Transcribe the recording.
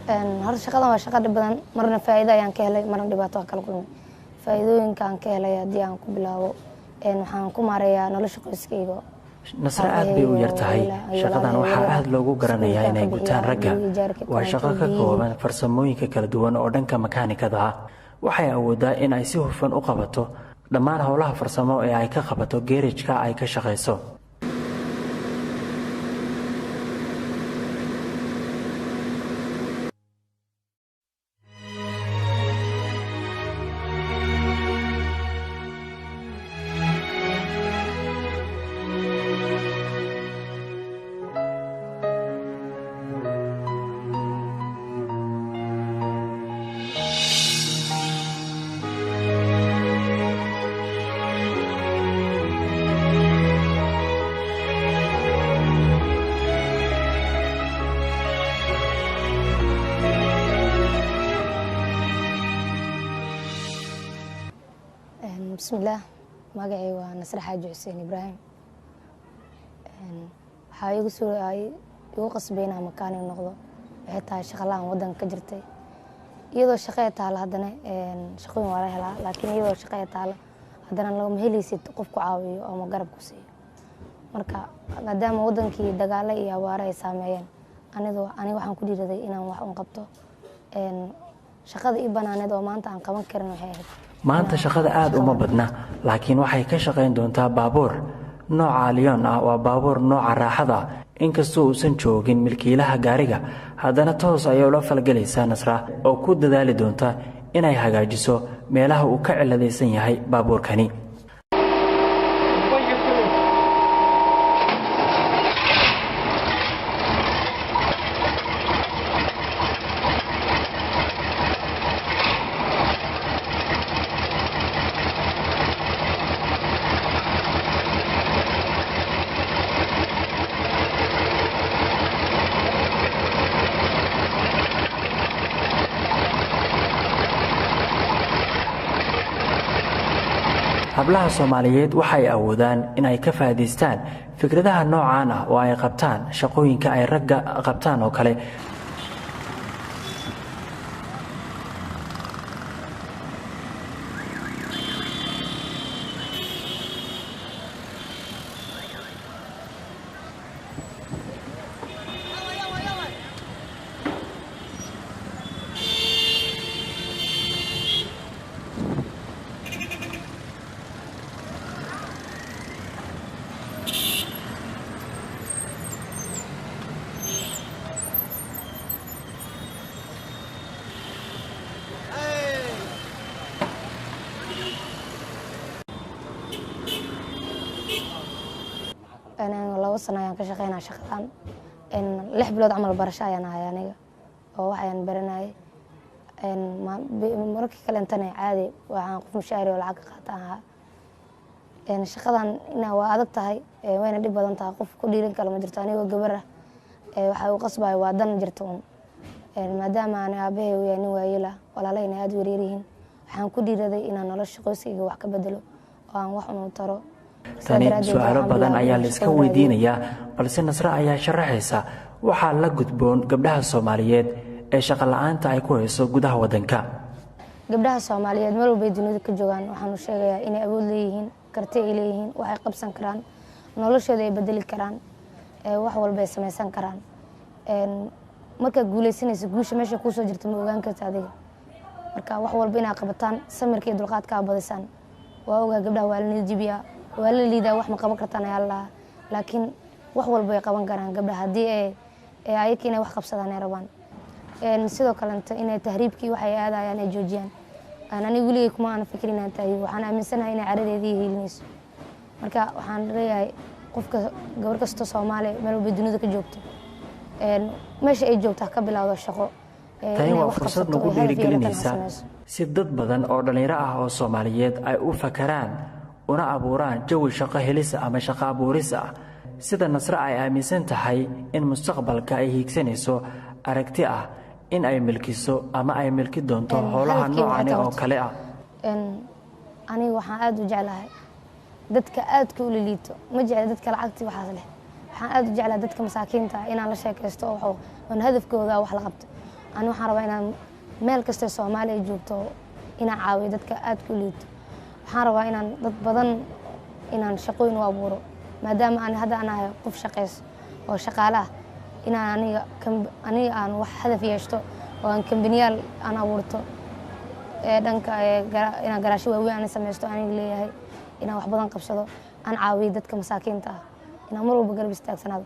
هذا شغلة ما شغلة بدن مرنا فائدة يعني كهلا مرنا دبعتها كل كلمة فائدة إن كان كهلا يدي عن كبلاو إن حنكم عليها نلش قيسكيجو nasra aad bay u yartahay shaqadan waxaa aad loogu garanayaa inay gutaan ragga waa shaqo ka kooban farsamooyinka kala duwan oo dhanka makaanikada ah waxay awoodaa in ay si hufan u qabato dhammaan howlaha farsamo ee ay ka qabato geerajka ay ka shaqeyso بسم الله magacay waa Nasr Xaaji Xuseen Ibrahim waxa igu qasbayna makaaniig noqdo waxay tahay shaqalaan wadan ka jirtay iyadoo shaqada taala hadana shaqooyin waa la helaa laakiin iyadoo shaqada taala hadana loo mahelisid qof ku caawiyo ama garab ku siiyo marka maadaama wadankii dagaal iyo abaar ay saameeyeen aniga waxaan ku dhiiraday inaan wax u qabto shaqada i banaaneed oo maanta aan qaban karin waxay ahayd maanta shaqada aad uma badna laakiin waxay ka shaqeyn doontaa baabuur nooca Leon ah waa baabuur nooca raaxada inkastoo uusan joogin milkiilaha gaariga haddana toos ayay la falgalaysaa Nasra oo ku dadaali doonta inay hagaajiso meelaha uu ka ciladaysan yahay baabuurkani hablaha Soomaaliyeed waxay awoodaan inay ka faa'iideystaan fikradaha noocan ah oo ay qabtaan shaqooyinka ay ragga qabtaan oo kale أنا لو وصلنا يعني كشقينا شقان إن لح بلاد عمل برشا أنا يعني أو يعني برناي إن ما مركي كلامتني عادي وعن قف مشاعري ولا عققتها إن شقان إنه وعدتها وين اللي بدن تقف كل يوم كلام جرتاني وجبره وحاول قصبة وعدنا جرتون ما دام أنا أبيه ويعني ويلا ولا لين هاد وريرين وحن كل يوم إن أنا لش قوسي وحك بدله وعن وحنا ترى tani su'aalo badan ayaa la iska weydiinayaa balse Nasra ayaa sharaxaysa waxa la gudboon gabdhaha Soomaaliyeed ee shaqo la'aanta ay ku hayso gudaha wadanka gabdhaha Soomaaliyeed meel walba dunida ka joogan waxaan u sheegayaa inay awood leeyihiin karti ay leeyihiin waxay qabsan karaan noloshooda ay bedeli karaan wax walba ay samaysan karaan marka guuleysanaysa guusha meesha ku soo jirta ma ogaan kartaa adiga marka wax walba inay qabataan samirka iyo dulqaadka abadaysan waa ogaa gabdhaha waa la nijibiya waa la liidaa wax ma qaban kartaan ayaa la laakiin wax walba ay qaban karaan gabdhaha hadii ay ayakina wax qabsadaan ay rabaan sidoo kale inay tahriibkii waxay aadayaan ay joojiyaan aniga waligeey kuma aan fikirin aan tahay waxaan aaminsanahay inay caradeedii helinayso marka waxaan leeyahay qofka gabar kasta Soomaali meel walba dunida ka joogto meesha ay joogtaa ka bilowdo shaqo. tani waa fursad nagu dhiirigelinaysa si dad badan oo dhalinyaro ah oo Soomaaliyeed ay u fakaraan una abuuraan jawi shaqo helis ama shaqo abuuris ah. sida Nasra ay aaminsan tahay in mustaqbalka ay hiigsanayso aragti ah in ay milkiso ama ay milki doonto howlaha noocan oo kale ah. aniga waxaan aad u jeclahay dadka aadka u liito ma jecla dadka lacagti waxaas leh. waxaan aad u jeclahay dadka masaakiinta inaan la sheekaysto oo hadafkooda wax la qabto. ani waxaan rabaa inaan meel kasta Soomaaliya joogto inaan caawiyo dadka aadka u liito. waxaan rabaa inaan dad badan inaan shaqooyin u abuuro maadaama aan hadda ahay qof shaqeys oo shaqaale ah inaan aniga aan wax hadaf yeeshto oo aan kambaniyaal aan abuurto dhanka inaan garaashi waaweyn aan samaysto aniga leeyahay inaan wax badan qabsado aan caawiyo dadka masaakiinta ah inaan mar walba garab istaagsanaado.